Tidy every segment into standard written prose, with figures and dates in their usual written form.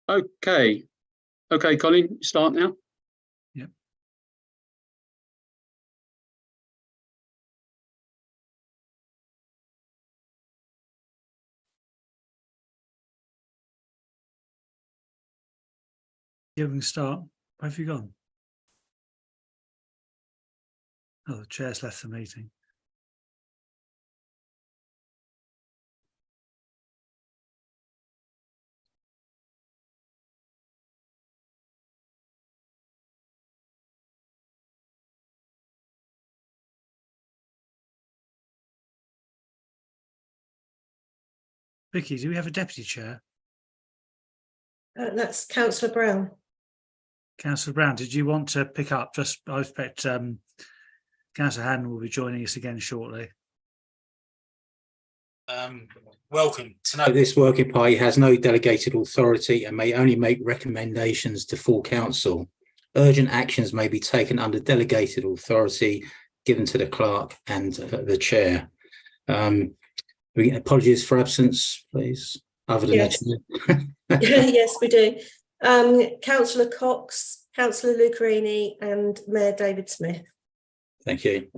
Okay. Okay, Colin, start now. Yep. Yeah, we can start. Where have you gone? Oh, the chair's left the meeting. Vicky, do we have a deputy chair? That's Councillor Brown. Councillor Brown, did you want to pick up? I expect Councillor Haddon will be joining us again shortly. Welcome to know this working party has no delegated authority and may only make recommendations to full council. Urgent actions may be taken under delegated authority given to the clerk and the chair. Apologies for absence, please. Other than Yes. that. Yes, we do. Councillor Cox, Councillor Lucarini and Mayor David Smith. Thank you.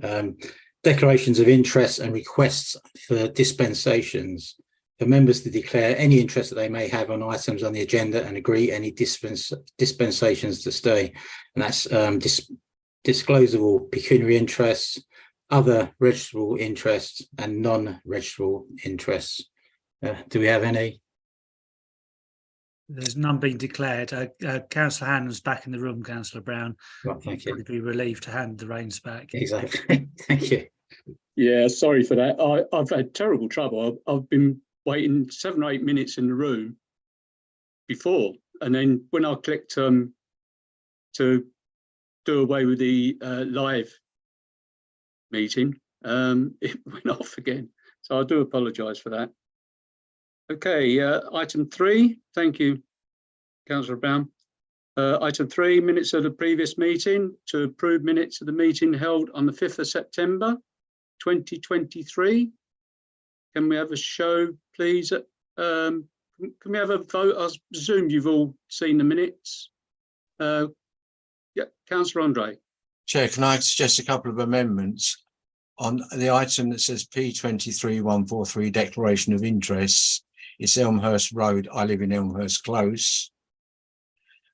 Declarations of interest and requests for dispensations. For members to declare any interest that they may have on items on the agenda and agree any dispensations to stay. And that's disclosable pecuniary interests, other registrable interests and non-registrable interests. Do we have any? There's none being declared. Councillor Haddon's back in the room, Councillor Brown. Right, thank you. I'd be relieved to hand the reins back. Exactly. Thank you. Yeah, sorry for that. I've had terrible trouble. I've been waiting 7 or 8 minutes in the room before, and then when I clicked to do away with the live meeting, it went off again. So I do apologise for that. Okay, item 3. Thank you, Councillor Brown. Item 3, minutes of the previous meeting. To approve minutes of the meeting held on the 5th of September 2023. Can we have a show, please? Can we have a vote? I presume you've all seen the minutes. Yeah, Councillor Andre. Chair, can I suggest a couple of amendments on the item that says P23143 declaration of interests? It's Elmhurst Road. I live in Elmhurst Close.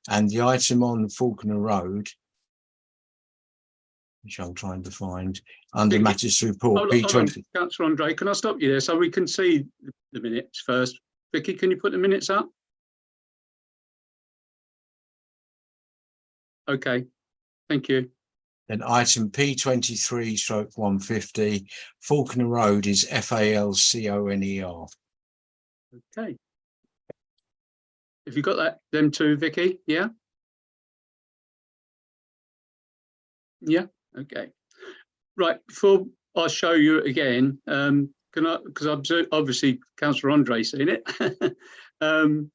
And the item on Falconer Road, which I'm trying to find, under matters to report, P20. Councillor Andre, can I stop you there so we can see the minutes first? Vicky, can you put the minutes up? Okay, thank you. Then item P23/150, Falconer Road is FALCONER. Okay. Have you got that, them two, Vicky? Yeah? Yeah, okay. Right, before I show you again, can I, because obviously Councillor Andre's seen it, can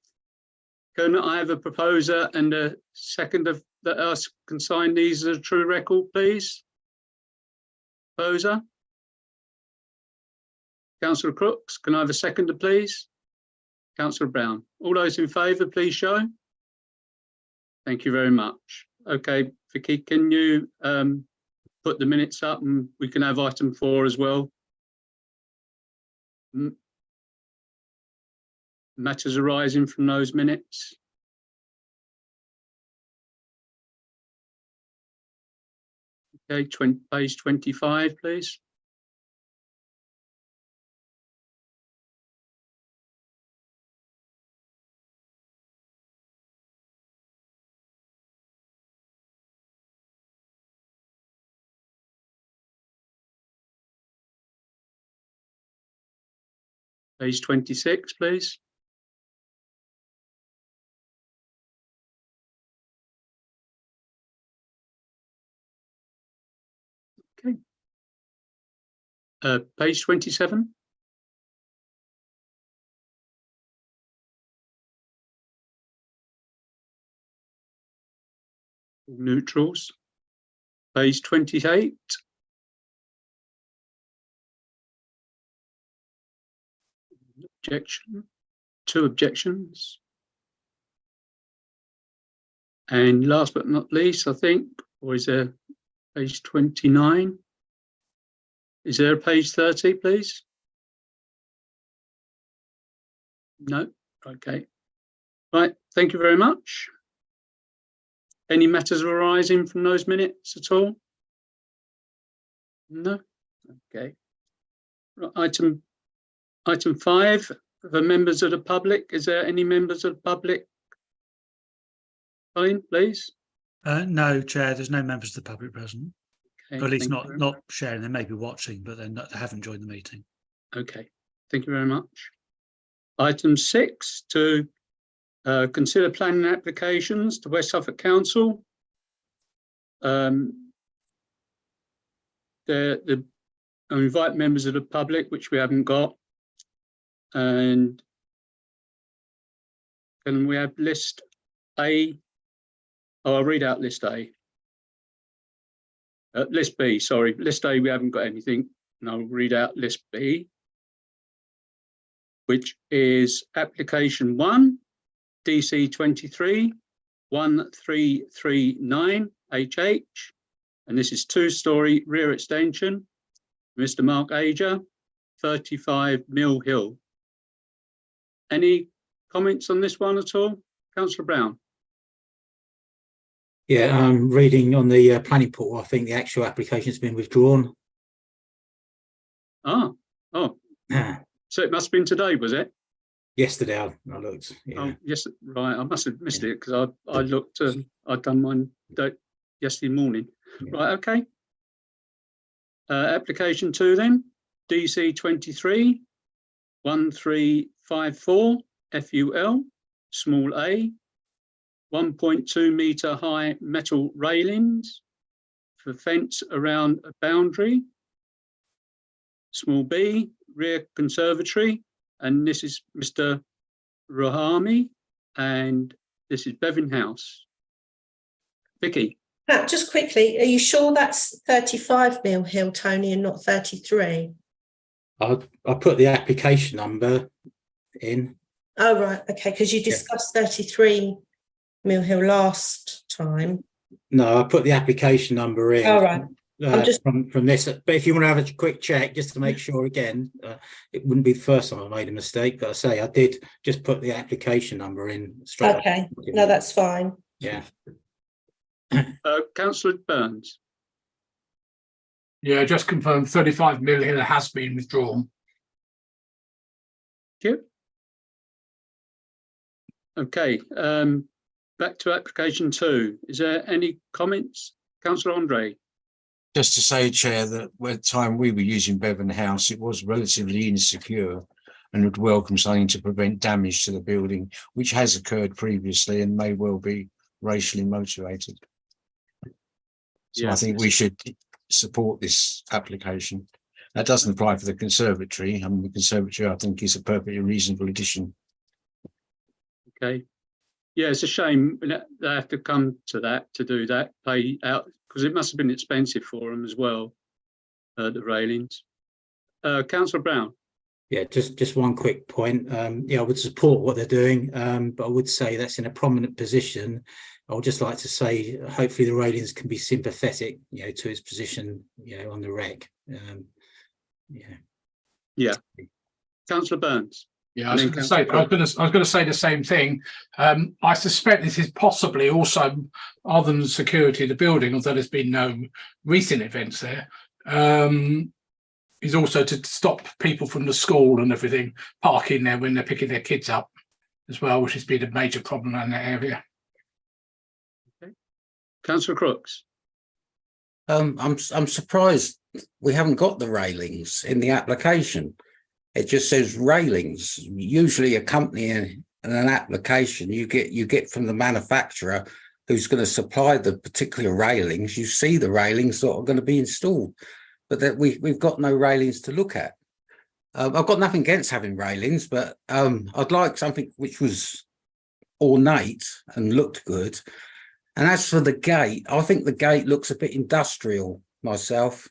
I have a proposer and a second of that us can sign these as a true record, please? Proposer? Councillor Crooks, can I have a seconder, please? Councillor Brown. All those in favour, please show. Thank you very much. Okay, Vicky, can you put the minutes up and we can have item 4 as well? Matters arising from those minutes. Okay, page 25, please. Page 26, please. Okay. Page 27. Neutrals. Page 28. Objection. 2 objections. And last but not least, I think, or is there page 29? Is there a page 30, please? No? Okay. Right, thank you very much. Any matters arising from those minutes at all? No? Okay. Right, item 5, the members of the public. Is there any members of the public? Colin, please. No, Chair, there's no members of the public present. Okay, Or at least thank you very not sharing. They may be watching, but they haven't joined the meeting. Okay, thank you very much. Item 6, to consider planning applications to West Suffolk Council. I invite members of the public, which we haven't got. And can we have list A? Oh, I'll read out list A. List B, sorry. List A, we haven't got anything. And I'll read out list B, which is application 1, DC 23 1339 HH. And this is 2-storey rear extension. Mr. Mark Ager, 35 Mill Hill. Any comments on this one at all? Councillor Brown? Yeah, I'm reading on the planning portal. I think the actual application has been withdrawn. Oh, so it must have been today, was it? Yesterday, I looked. Yeah. Oh, yes, right. I must have missed it because I looked. I'd done mine yesterday morning. Yeah. Right. Okay. Application 2 then. DC 23 1354 FUL small a 1.2 metre high metal railings for fence around a boundary. Small b rear conservatory, and this is Mr. Rahami, and this is Bevan House. Vicky. Just quickly, are you sure that's 35 Mill Hill, Tony, and not 33? I put the application number in. Oh, right. Okay, because you discussed 33 Mill Hill last time. No, I put the application number in. All right. From this, but if you want to have a quick check just to make sure again, it wouldn't be the first time I made a mistake, but I say I did just put the application number in straight. Okay, no, that's fine. Yeah. Councillor Burns. Yeah, just confirmed 35 million has been withdrawn. Thank you. Okay, back to application 2. Is there any comments? Councillor Andre. Just to say, Chair, that at the time we were using Bevan House, it was relatively insecure and would welcome something to prevent damage to the building, which has occurred previously and may well be racially motivated. So I think we should support this application. That doesn't apply for the conservatory. I mean, the conservatory, I think, is a perfectly reasonable addition. Okay. Yeah, it's a shame they have to come to that, to do that, pay out, because it must have been expensive for them as well, the railings. Councillor Brown. Yeah, just one quick point. Yeah, I would support what they're doing, but I would say that's in a prominent position. I would just like to say, hopefully the railings can be sympathetic, to its position, on the wreck. Yeah. Councillor Burns. Yeah, I was going to say the same thing. I suspect this is possibly also, other than security of the building, although there's been no recent events there, is also to stop people from the school and everything parking there when they're picking their kids up as well, which has been a major problem in that area. Okay. Councillor Crooks. I'm surprised we haven't got the railings in the application. It just says railings. Usually accompanying an application, you get from the manufacturer who's going to supply the particular railings. You see the railings that are going to be installed, but that we've got no railings to look at. I've got nothing against having railings, but I'd like something which was ornate and looked good. And as for the gate, I think the gate looks a bit industrial myself.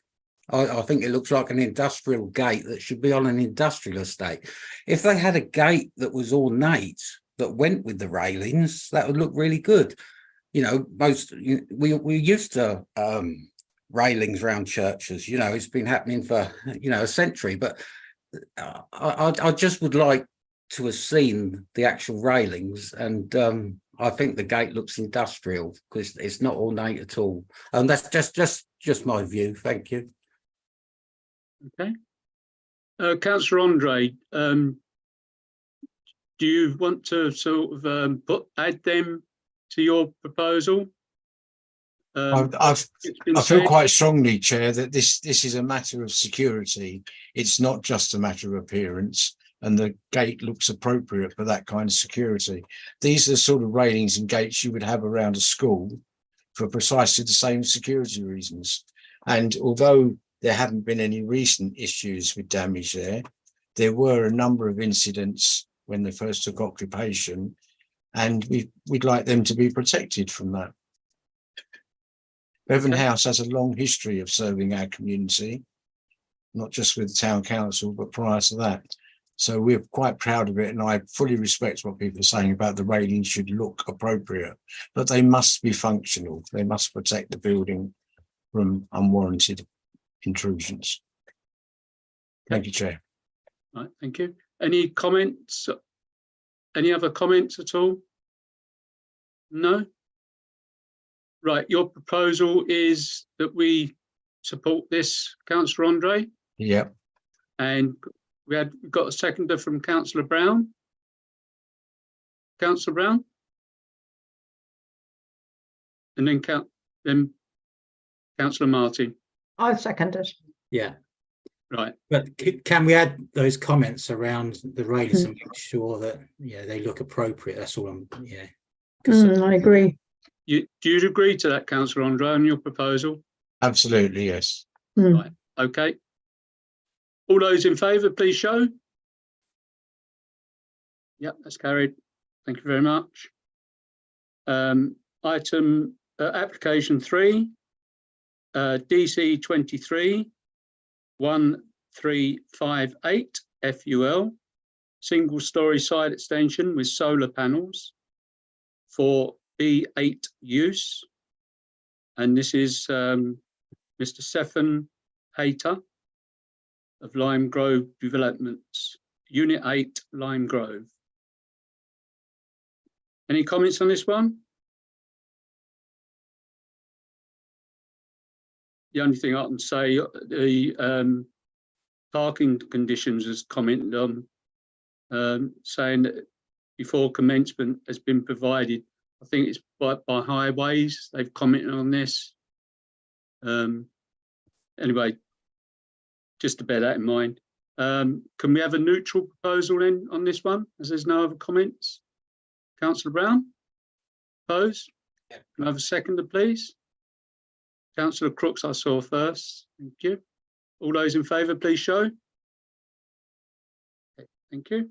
I think it looks like an industrial gate that should be on an industrial estate. If they had a gate that was ornate that went with the railings, that would look really good. you know, we used to railings around churches. You know, it's been happening for, you know, a century. But I just would like to have seen the actual railings, and I think the gate looks industrial because it's not ornate at all. And that's just my view. Thank you. Okay. Councillor Andre, do you want to sort of add them to your proposal? I feel quite strongly, Chair, that this is a matter of security. It's not just a matter of appearance, and the gate looks appropriate for that kind of security. These are the sort of railings and gates you would have around a school for precisely the same security reasons. And although there haven't been any recent issues with damage there were a number of incidents when they first took occupation, and we'd like them to be protected from that. Bevan House has a long history of serving our community, not just with the town council, but prior to that. So we're quite proud of it, and I fully respect what people are saying about the railings should look appropriate, but they must be functional. They must protect the building from unwarranted intrusions. Thank you, Chair. Right, thank you. Any comments? Any other comments at all? No? Right, your proposal is that we support this, Councillor Andre? Yeah. And we've got a seconder from Councillor Brown. Councillor Brown? And then Councillor Martin. I second it. Yeah. Right. But can we add those comments around the railings and make sure that they look appropriate? That's all I'm I agree. Do you agree to that, Councillor Andre, on your proposal? Absolutely, yes. Right. Okay. All those in favour, please show. Yep, that's carried. Thank you very much. Item application 3, DC 23 1358 FUL, single story side extension with solar panels for B8 use. And this is Mr. Stephen Hayter of Lime Grove Developments, Unit 8, Lime Grove. Any comments on this one? The only thing I can say, the parking conditions is commented on, saying that before commencement has been provided. I think it's by highways, they've commented on this. Anyway, just to bear that in mind. Can we have a neutral proposal then on this one, as there's no other comments? Councillor Brown, opposed? Yeah. Can I have a seconder, please? Councillor Crooks, I saw first. Thank you. All those in favour, please show. Okay, thank you.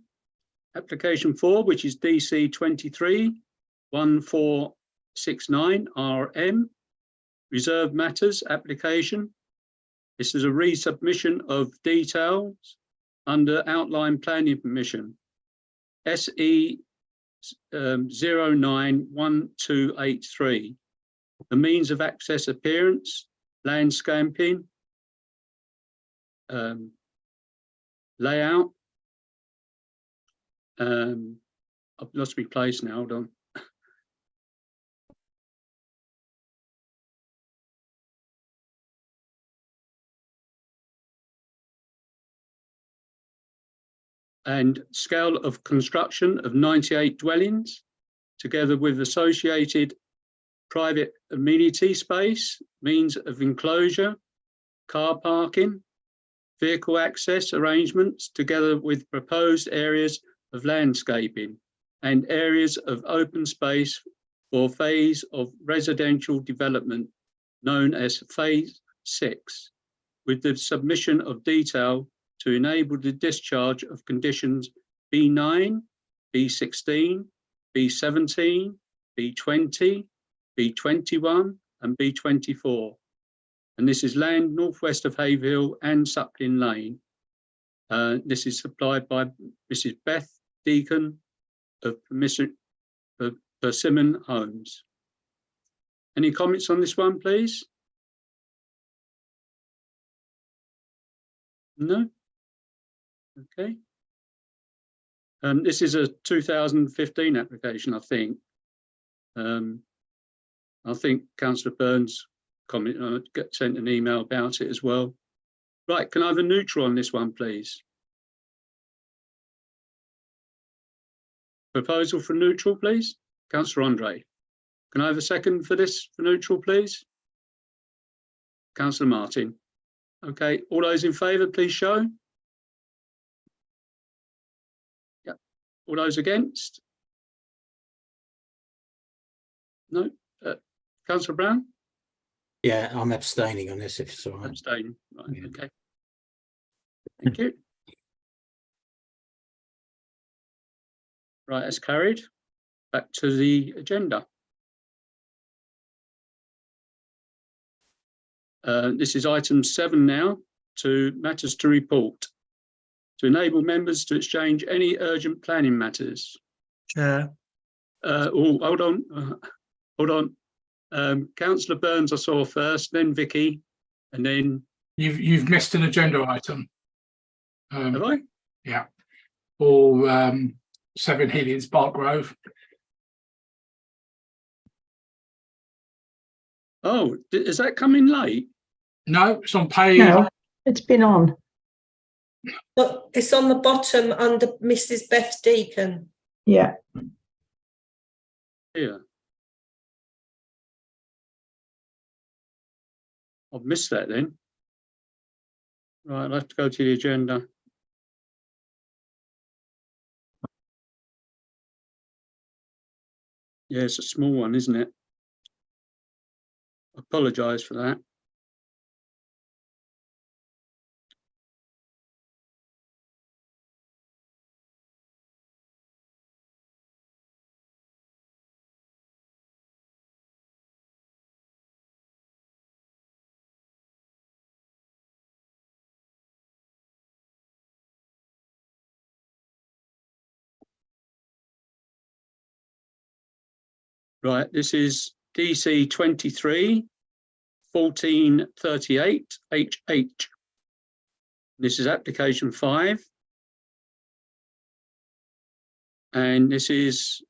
Application 4, which is DC 23 1469 RM, Reserved Matters application. This is a resubmission of details under outline planning permission. SE 091283. The means of access appearance, landscaping, layout. I've lost my place now, hold on. And scale of construction of 98 dwellings, together with associated private amenity space, means of enclosure, car parking, vehicle access arrangements, together with proposed areas of landscaping and areas of open space for phase of residential development known as phase 6, with the submission of detail to enable the discharge of conditions B9, B16, B17, B20, B21 and B24. And this is land northwest of Haverhill and Suckling Lane. This is supplied by Mrs. Beth Deacon of Persimmon Homes. Any comments on this one, please? No? Okay. This is a 2015 application, I think. I think Councillor Burns sent an email about it as well. Right, can I have a neutral on this one, please? Proposal for neutral, please. Councillor Andre. Can I have a second for this for neutral, please? Councillor Martin. Okay, all those in favour, please show. Yeah. All those against? No. Councillor Brown? Yeah, I'm abstaining on this if it's all right. Abstain. Right, Yeah. okay. Thank you. Right, that's carried. Back to the agenda. This is item 7 now, to matters to report. To enable members to exchange any urgent planning matters. Chair. Hold on. Councillor Burns I saw first, then Vicky, and then... You've missed an agenda item. Have I? Yeah. For 7 Helions Park Grove. Oh, is that coming late? No, it's on page. No, it's been on. But it's on the bottom under Mrs. Beth Deacon. Yeah. Yeah. I've missed that then. Right, I'll have to go to the agenda. Yeah, it's a small one, isn't it? I apologise for that. Right, this is DC 23 1438 HH. This is application 5. And this is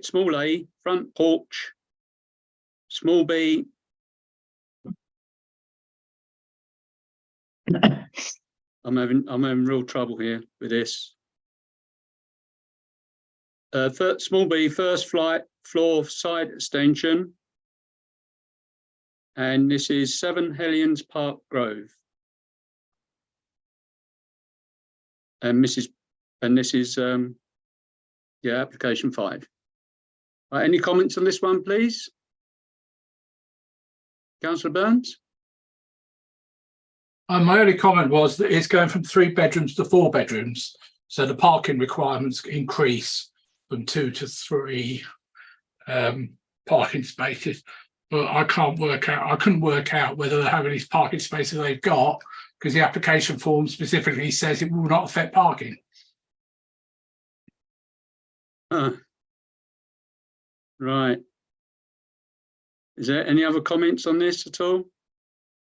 small a, front porch, small b. I'm having real trouble here with this. Small b, first floor side extension. And this is 7 Hellions Park Grove. And this is yeah, application 5. Right, any comments on this one, please? Councillor Burns? My only comment was that it's going from 3 bedrooms to 4 bedrooms. So the parking requirements increase from 2 to 3 parking spaces. But I couldn't work out whether how many parking spaces they've got, because the application form specifically says it will not affect parking. Right. Is there any other comments on this at all?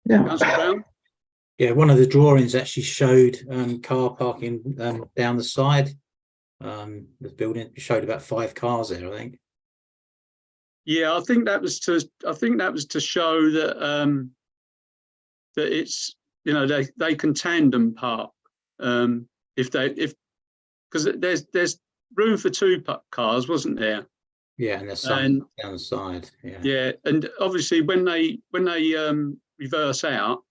Yeah. Councillor Brown? Yeah, one of the drawings actually showed car parking down the side. The building showed about 5 cars there, I think. Yeah, I think that was to show that that it's, you know, they can tandem park because there's room for 2 cars, wasn't there? Yeah, and there's some down the side. Yeah. Yeah, and obviously when they reverse out,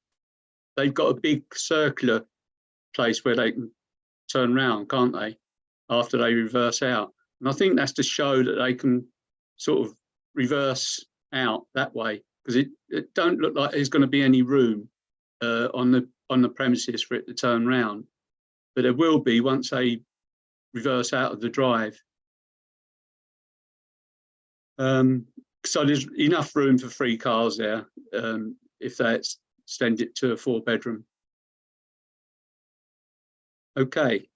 they've got a big circular place where they can turn round, can't they? After they reverse out, and I think that's to show that they can sort of reverse out that way, because it don't look like there's going to be any room on the premises for it to turn round, but there will be once they reverse out of the drive. So there's enough room for 3 cars there if they extend it to a 4-bedroom. Okay.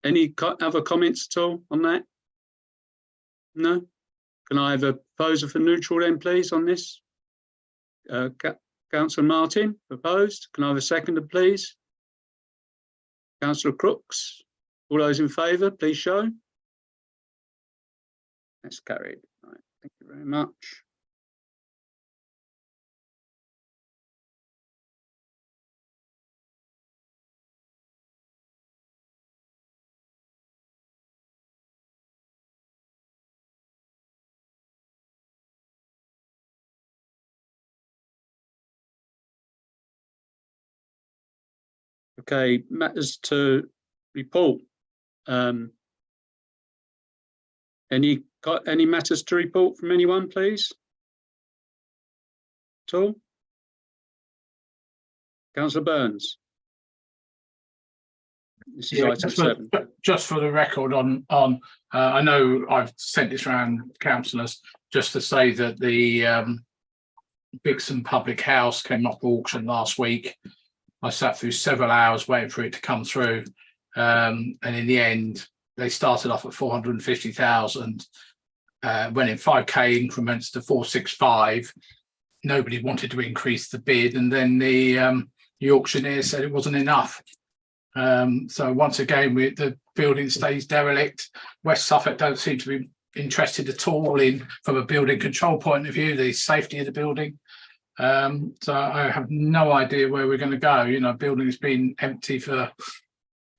Any other comments at all on that? No? Can I have a proposer for neutral then, please, on this? Councillor Martin, proposed. Can I have a seconder, please? Councillor Crooks. All those in favour, please show. That's carried. Right, thank you very much. Okay, matters to report. Any matters to report from anyone, please? At all? Councillor Burns. This is Yeah, item 7. just for the record on I know I've sent this around councillors just to say that the Bixon Public House came up for auction last week. I sat through several hours waiting for it to come through, and in the end they started off at 450,000, went in 5k increments to 465. Nobody wanted to increase the bid, and then the auctioneer said it wasn't enough. So once again, the building stays derelict. West Suffolk don't seem to be interested at all in, from a building control point of view, the safety of the building. So I have no idea where we're going to go. You know, building has been empty for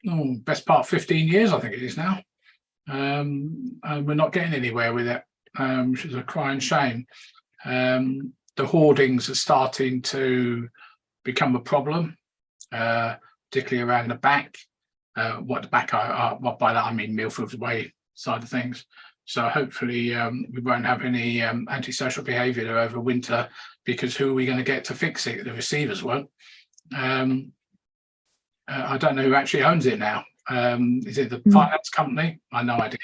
best part of 15 years, I think it is now. And we're not getting anywhere with it, which is a crying shame. The hoardings are starting to become a problem, particularly around the back. What by that I mean Millfield Way side of things. So hopefully we won't have any antisocial behaviour there over winter, because who are we going to get to fix it? The receivers won't. I don't know who actually owns it now. Is it the finance company? I have no idea.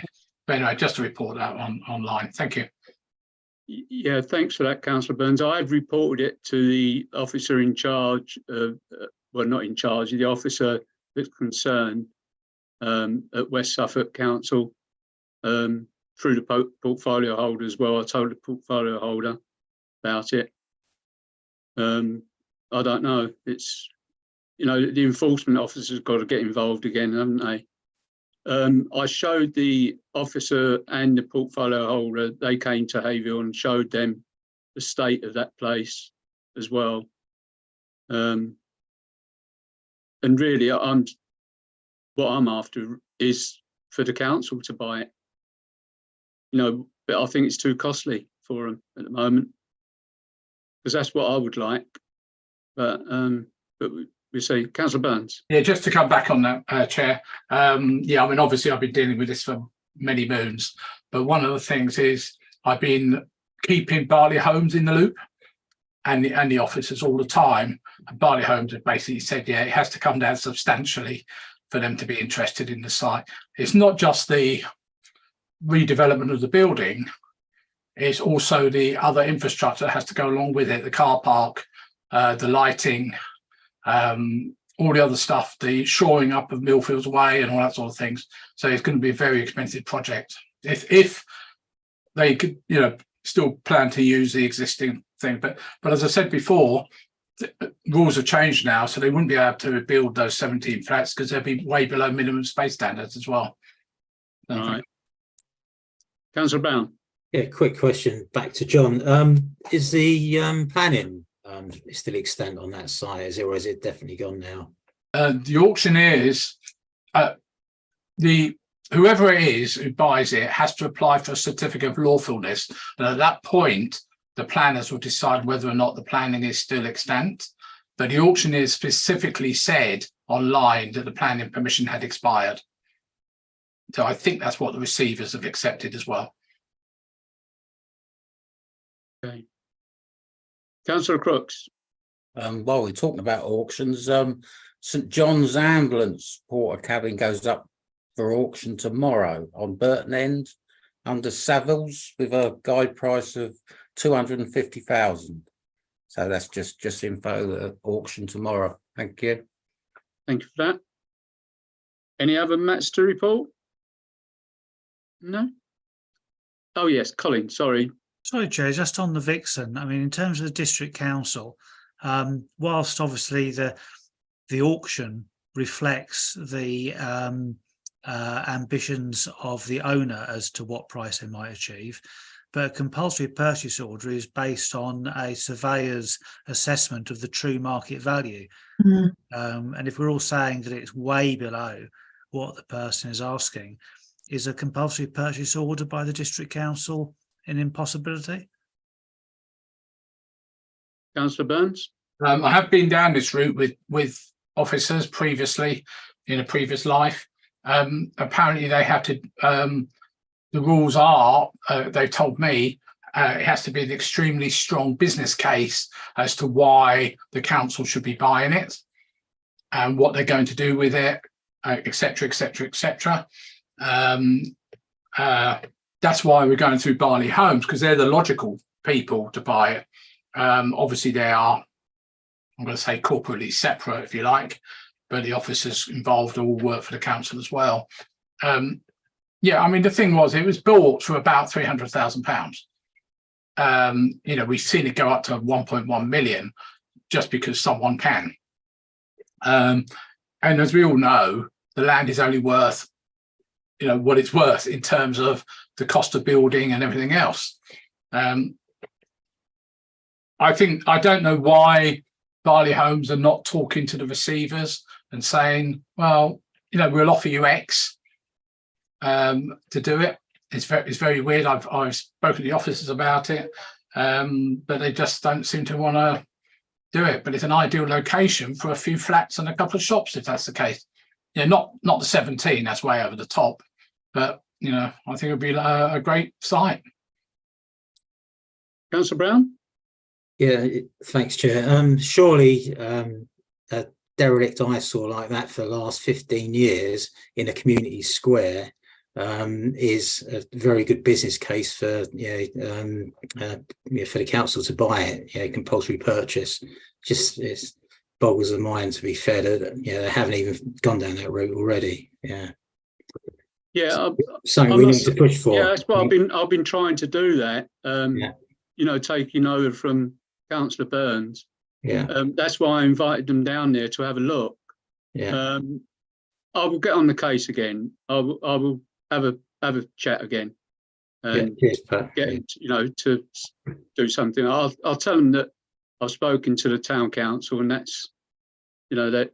But anyway, just to report that online. Thank you. Yeah, thanks for that, Councillor Burns. I've reported it to the officer in charge of, well, not in charge, the officer that's concerned at West Suffolk Council, through the portfolio holder as well. I told the portfolio holder about it. I don't know. It's, you know, the enforcement officers got to get involved again, haven't they? I showed the officer and the portfolio holder, they came to Haverhill and showed them the state of that place as well. And really, what I'm after is for the council to buy it. You know, but I think it's too costly for them at the moment, because that's what I would like. But we see, Councillor Burns. Yeah, just to come back on that, Chair. Yeah, I mean, obviously I've been dealing with this for many moons, but one of the things is I've been keeping Barley Homes in the loop, and the officers all the time. And Barley Homes have basically said, yeah, it has to come down substantially for them to be interested in the site. It's not just the redevelopment of the building, it's also the other infrastructure that has to go along with it, the car park, the lighting, all the other stuff, the shoring up of Millfields Way and all that sort of things. So it's going to be a very expensive project. If they could, you know, still plan to use the existing thing, but as I said before, the rules have changed now, so they wouldn't be able to build those 17 flats because they'd be way below minimum space standards as well. All right. Councillor Brown. Yeah, quick question back to John. Is the planning still extant on that site, or is it definitely gone now? The auctioneers, whoever it is who buys it has to apply for a certificate of lawfulness, and at that point the planners will decide whether or not the planning is still extant. But the auctioneers specifically said online that the planning permission had expired, so I think that's what the receivers have accepted as well. Okay. Councillor Crooks. While we're talking about auctions, St John's Ambulance porter cabin goes up for auction tomorrow on Burton End under Savills with a guide price of 250,000. So that's just info, the auction tomorrow. Thank you. Thank you for that. Any other matters to report? No? Oh, yes, Colin, sorry. Sorry, Chair, just on the Vixen, I mean, in terms of the district council, whilst obviously the auction reflects the ambitions of the owner as to what price they might achieve, but a compulsory purchase order is based on a surveyor's assessment of the true market value. Mm. And if we're all saying that it's way below what the person is asking, is a compulsory purchase order by the district council an impossibility? Councillor Burns? I have been down this route with officers previously in a previous life. Apparently they have to, the rules are, they've told me, it has to be an extremely strong business case as to why the council should be buying it and what they're going to do with it, etc., etc., etc. That's why we're going through Barley Homes, because they're the logical people to buy it. Obviously they are, I'm going to say, corporately separate, if you like, but the officers involved all work for the council as well. Yeah, I mean, the thing was, it was bought for about £300,000. You know, we've seen it go up to 1.1 million just because someone can. And as we all know, the land is only worth, you know, what it's worth in terms of the cost of building and everything else. I don't know why Barley Homes are not talking to the receivers and saying, well, you know, we'll offer you X to do it. It's very weird. I've spoken to the officers about it, but they just don't seem to want to do it. But it's an ideal location for a few flats and a couple of shops, if that's the case. Yeah, not the 17, that's way over the top, but you know, I think it would be a great site. Councillor Brown? Yeah, thanks, Chair. Surely a derelict eyesore like that for the last 15 years in a community square is a very good business case for for the council to buy it. Compulsory purchase. Just it boggles the mind, to be fair. That they haven't even gone down that route already. Yeah, something we need to push for. Yeah, that's what I've been trying to do that. You know, taking over from Councillor Burns. That's why I invited them down there to have a look. I will get on the case again. I will have a chat again and get to do something. I'll tell them that I've spoken to the town council, and that's that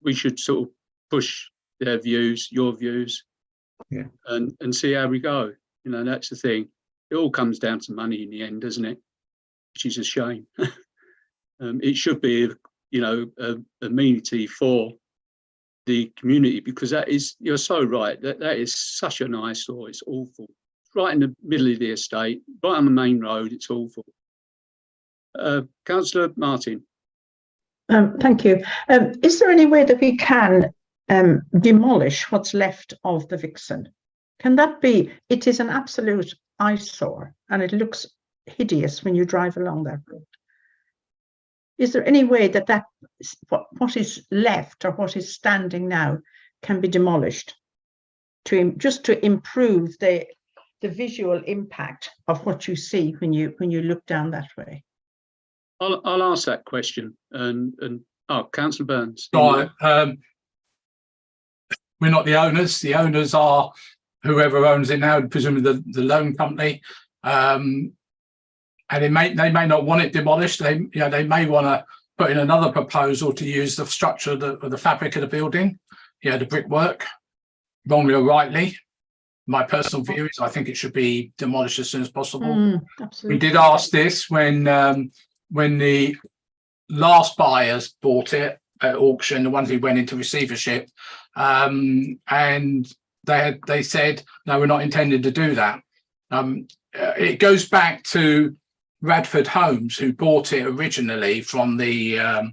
we should sort of push their views, your views, and see how we go. That's the thing. It all comes down to money in the end, doesn't it? Which is a shame. It should be, a amenity for the community, because that is, you're so right, that is such an eyesore. It's awful. Right in the middle of the estate, right on the main road. It's awful. Councillor Martin. Thank you. Is there any way that we can demolish what's left of the Vixen? Can that be? It is an absolute eyesore, and it looks hideous when you drive along that road. Is there any way that what is left or what is standing now can be demolished just to improve the visual impact of what you see when you look down that way? I'll ask that question. And Councillor Burns. Right. We're not the owners. The owners are whoever owns it now, presumably the loan company. And they may not want it demolished. They may want to put in another proposal to use the structure of the fabric of the building, the brickwork. Wrongly or rightly, my personal view is I think it should be demolished as soon as possible. Absolutely. We did ask this when the last buyers bought it at auction, the ones who went into receivership, and they said, no, we're not intending to do that. It goes back to Radford Homes, who bought it originally from the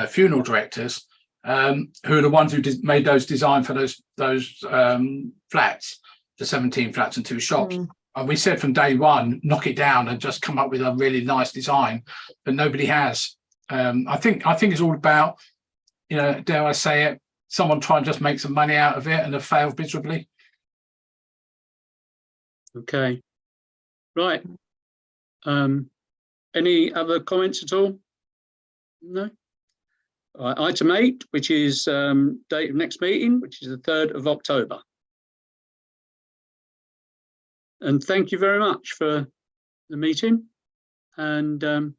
funeral directors, who are the ones who made those designs for those flats, the 17 flats and 2 shops. And we said from day one, knock it down and just come up with a really nice design, but nobody has. I think it's all about, dare I say it, someone try and just make some money out of it and have failed miserably. Okay. Right. Any other comments at all? No. All right, item 8, which is date of next meeting, which is the 3rd of October. And thank you very much for the meeting. And